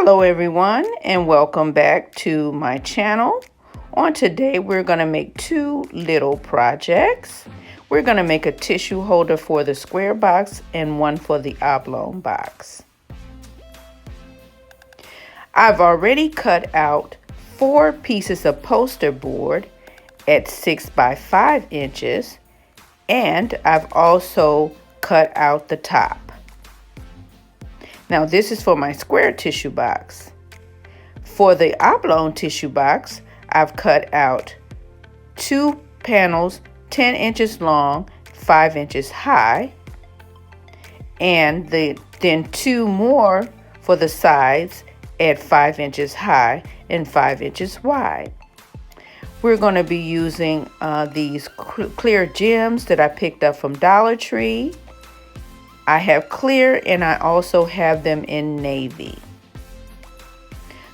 Hello everyone and welcome back to my channel. On today we're going to make two little projects. We're going to make a tissue holder for the square box and one for the oblong box. I've already cut out 4 pieces of poster board at 6 by 5 inches, and I've also cut out the top. Now this is for my square tissue box. For the oblong tissue box, I've cut out 2 panels 10 inches long, 5 inches high, and then 2 more for the sides at 5 inches high and 5 inches wide. We're going to be using these clear gems that I picked up from Dollar Tree. I have clear and I also have them in navy.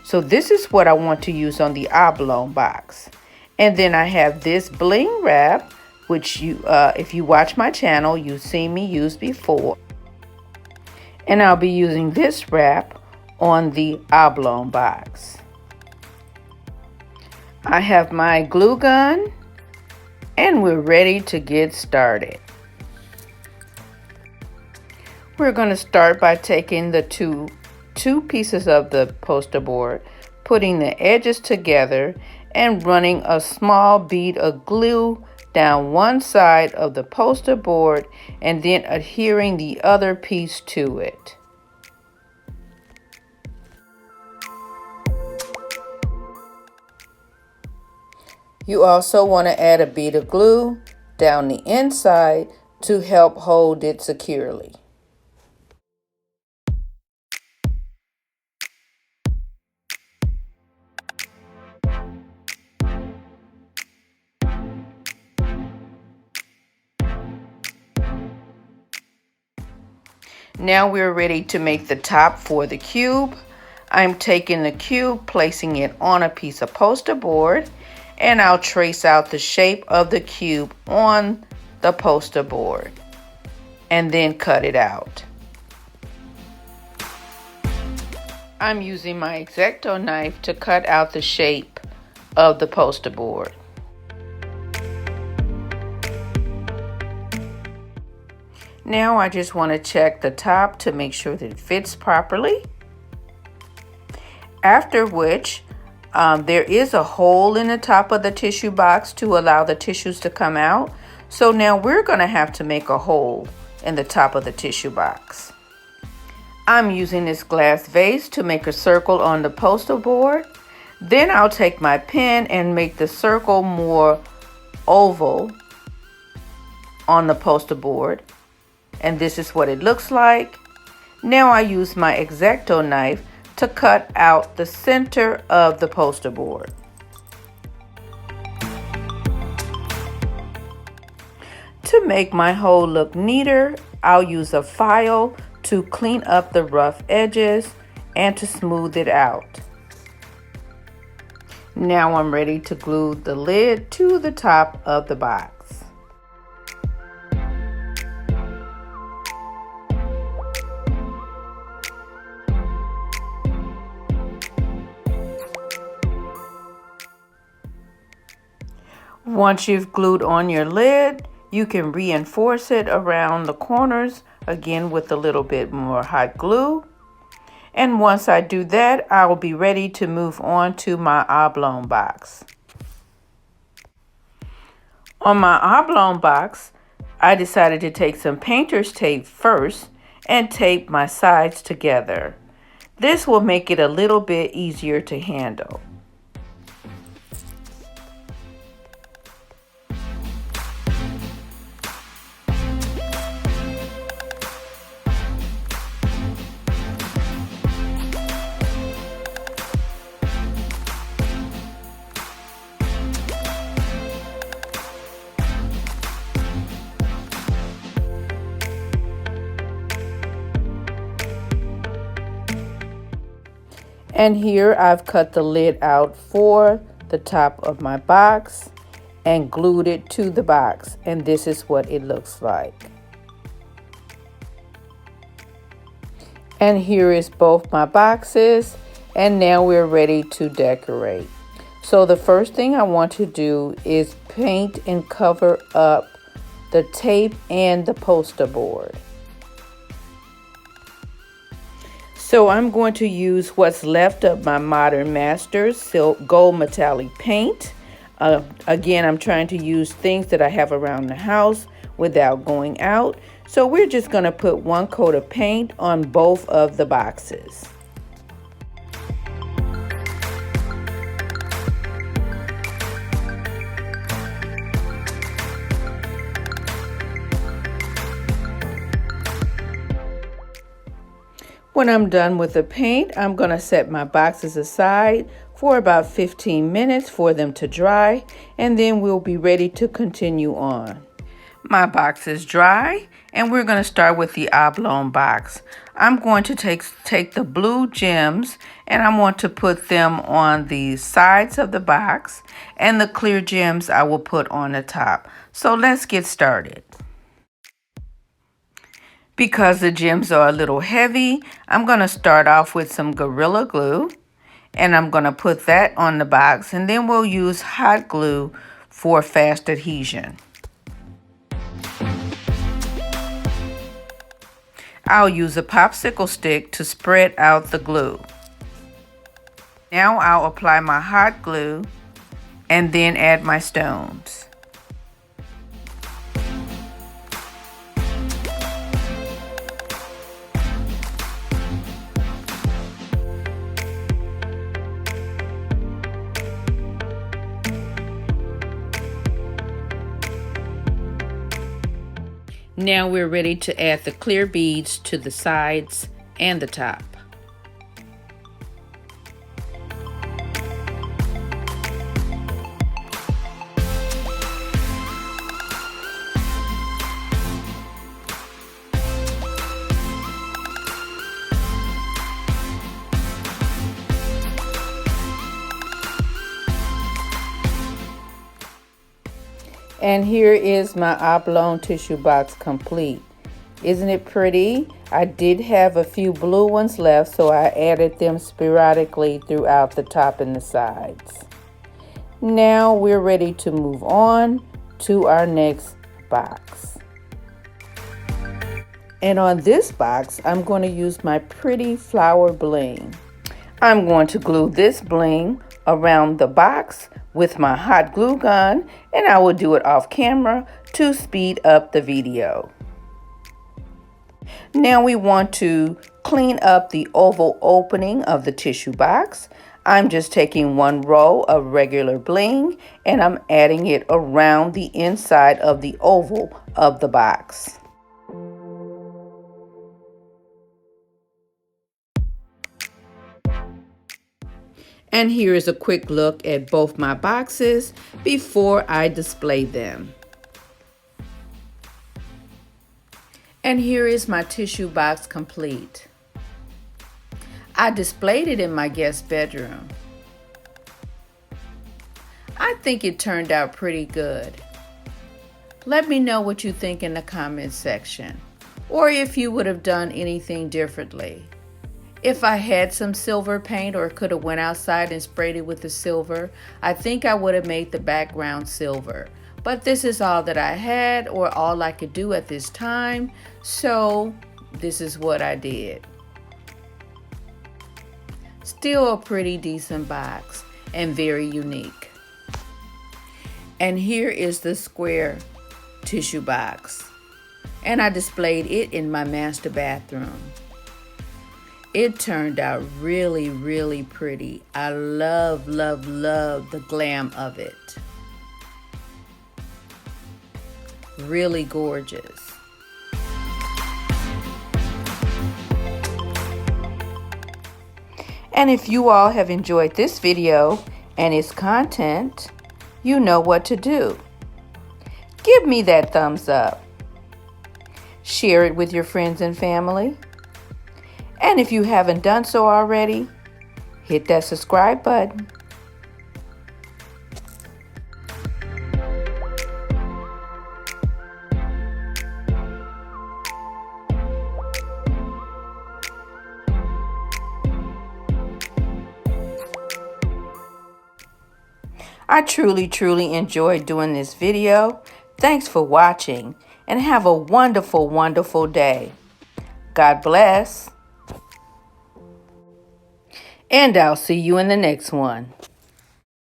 So this is what I want to use on the oblong box. And then I have this bling wrap, which if you watch my channel, you've seen me use before. And I'll be using this wrap on the oblong box. I have my glue gun and we're ready to get started. We're going to start by taking the two pieces of the poster board, putting the edges together and running a small bead of glue down one side of the poster board and then adhering the other piece to it. You also want to add a bead of glue down the inside to help hold it securely. Now we're ready to make the top for the cube. I'm taking the cube, placing it on a piece of poster board, and I'll trace out the shape of the cube on the poster board and then cut it out. I'm using my X-Acto knife to cut out the shape of the poster board. Now I just want to check the top to make sure that it fits properly. After which, there is a hole in the top of the tissue box to allow the tissues to come out. So now we're going to have to make a hole in the top of the tissue box. I'm using this glass vase to make a circle on the poster board. Then I'll take my pen and make the circle more oval on the poster board. And this is what it looks like. Now I use my X-Acto knife to cut out the center of the poster board. To make my hole look neater, I'll use a file to clean up the rough edges and to smooth it out. Now I'm ready to glue the lid to the top of the box. Once you've glued on your lid, you can reinforce it around the corners again with a little bit more hot glue. And once I do that, I will be ready to move on to my oblong box. On my oblong box, I decided to take some painter's tape first and tape my sides together. This will make it a little bit easier to handle. And here I've cut the lid out for the top of my box and glued it to the box. And this is what it looks like. And here is both my boxes. And now we're ready to decorate. So the first thing I want to do is paint and cover up the tape and the poster board. So I'm going to use what's left of my Modern Masters Silk Gold Metallic paint. Again, I'm trying to use things that I have around the house without going out. So we're just going to put one coat of paint on both of the boxes. When I'm done with the paint, I'm going to set my boxes aside for about 15 minutes for them to dry, and then we'll be ready to continue on. My box is dry, and we're going to start with the oblong box. I'm going to take the blue gems, and I want to put them on the sides of the box, and the clear gems I will put on the top. So let's get started. Because the gems are a little heavy, I'm going to start off with some Gorilla Glue, and I'm going to put that on the box, and then we'll use hot glue for fast adhesion. I'll use a popsicle stick to spread out the glue. Now I'll apply my hot glue and then add my stones. Now we're ready to add the clear beads to the sides and the top. And here is my oblong tissue box complete. Isn't it pretty? I did have a few blue ones left, so I added them sporadically throughout the top and the sides. Now we're ready to move on to our next box. And on this box, I'm going to use my pretty flower bling. I'm going to glue this bling around the box with my hot glue gun, and I will do it off camera to speed up the video. Now we want to clean up the oval opening of the tissue box. I'm just taking one roll of regular bling and I'm adding it around the inside of the oval of the box. And here is a quick look at both my boxes before I display them. And here is my tissue box complete. I displayed it in my guest bedroom. I think it turned out pretty good. Let me know what you think in the comments section, or if you would have done anything differently. If I had some silver paint or could have went outside and sprayed it with the silver, I think I would have made the background silver. But this is all that I had or all I could do at this time, so this is what I did. Still a pretty decent box and very unique. And here is the square tissue box, and I displayed it in my master bathroom. It turned out really, really pretty. I love, love, love the glam of it. Really gorgeous. And if you all have enjoyed this video and its content, you know what to do. Give me that thumbs up. Share it with your friends and family. And if you haven't done so already, hit that subscribe button. I truly enjoyed doing this video. Thanks for watching and have a wonderful day. God bless. And I'll see you in the next one.